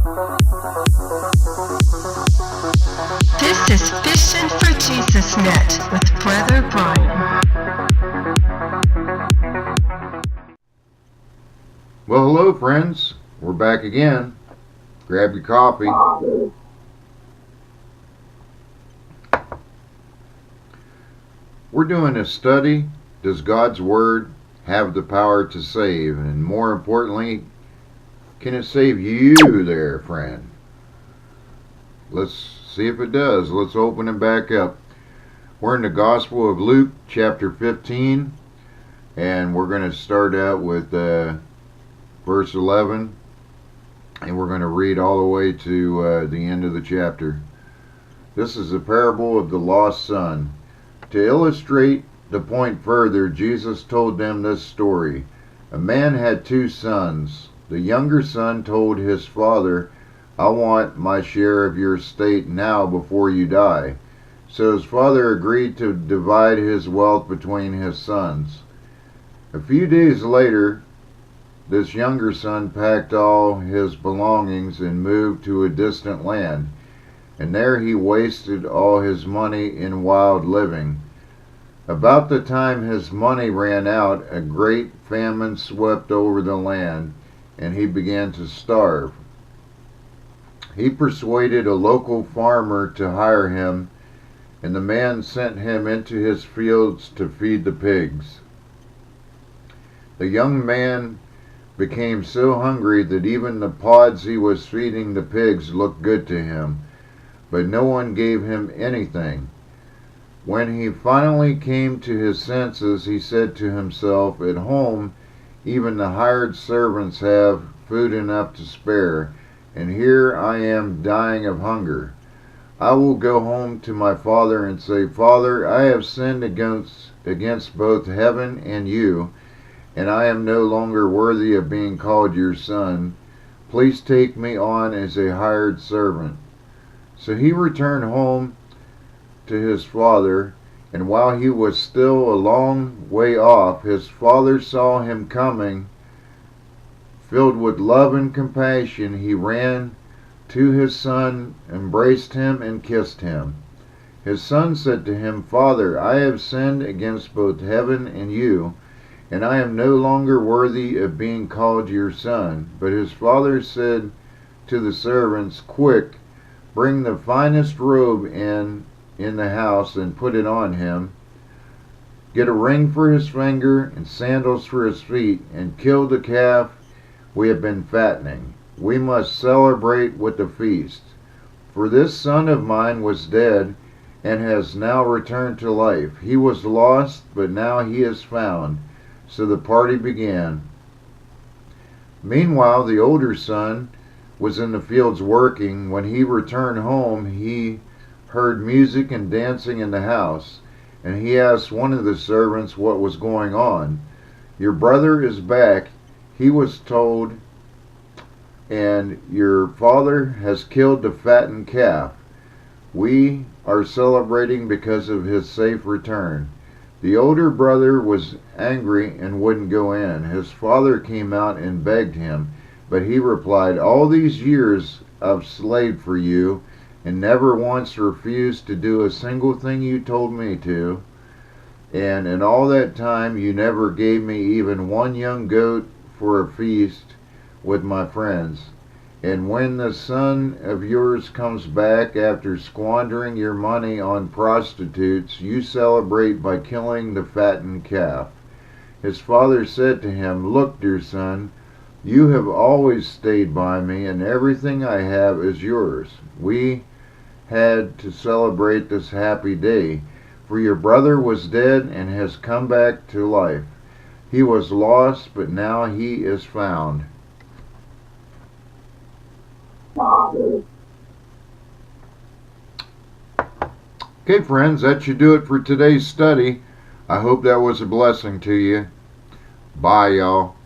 This is Fishing for Jesus Net with Brother Brian. Well, hello friends. We're back again. Grab your coffee. We're doing a study. Does God's Word have the power to save? And more importantly, can it save you there, friend? Let's see if it does. Let's open it back up. We're in the Gospel of Luke, chapter 15, and we're going to start out with verse 11, and we're going to read all the way to the end of the chapter. This is the parable of the lost son. To illustrate the point further, Jesus told them this story. A man had two sons. The younger son told his father, "I want my share of your estate now before you die." So his father agreed to divide his wealth between his sons. A few days later, this younger son packed all his belongings and moved to a distant land, and there he wasted all his money in wild living. About the time his money ran out, a great famine swept over the land, and he began to starve. He persuaded a local farmer to hire him, and the man sent him into his fields to feed the pigs. The young man became so hungry that even the pods he was feeding the pigs looked good to him, but no one gave him anything. When he finally came to his senses, he said to himself, "At home, even the hired servants have food enough to spare, and here I am dying of hunger. I will go home to my father and say, 'Father, I have sinned against both heaven and you, and I am no longer worthy of being called your son. Please take me on as a hired servant.' So he returned home to his father, and while he was still a long way off, his father saw him coming. Filled with love and compassion, he ran to his son, embraced him, and kissed him. His son said to him, 'Father, I have sinned against both heaven and you, and I am no longer worthy of being called your son.' But his father said to the servants, 'Quick, bring the finest robe in the house and put it on him. Get a ring for his finger and sandals for his feet, and kill the calf we have been fattening. We must celebrate with a feast. For this son of mine was dead and has now returned to life. He was lost, but now he is found.' So the party began. Meanwhile, the older son was in the fields working. When he returned home, he heard music and dancing in the house, and he asked one of the servants what was going on. 'Your brother is back,' he was told, 'and your father has killed the fattened calf. We are celebrating because of his safe return.' The older brother was angry and wouldn't go in. His father came out and begged him, but he replied, 'All these years I've slaved for you, and never once refused to do a single thing you told me to. And in all that time you never gave me even one young goat for a feast with my friends. And when the son of yours comes back after squandering your money on prostitutes, you celebrate by killing the fattened calf.' His father said to him, 'Look, dear son, you have always stayed by me, and everything I have is yours. We had to celebrate this happy day, for your brother was dead and has come back to life. He was lost, but now he is found.'" Okay, friends, that should do it for today's study. I hope that was a blessing to you. Bye, y'all.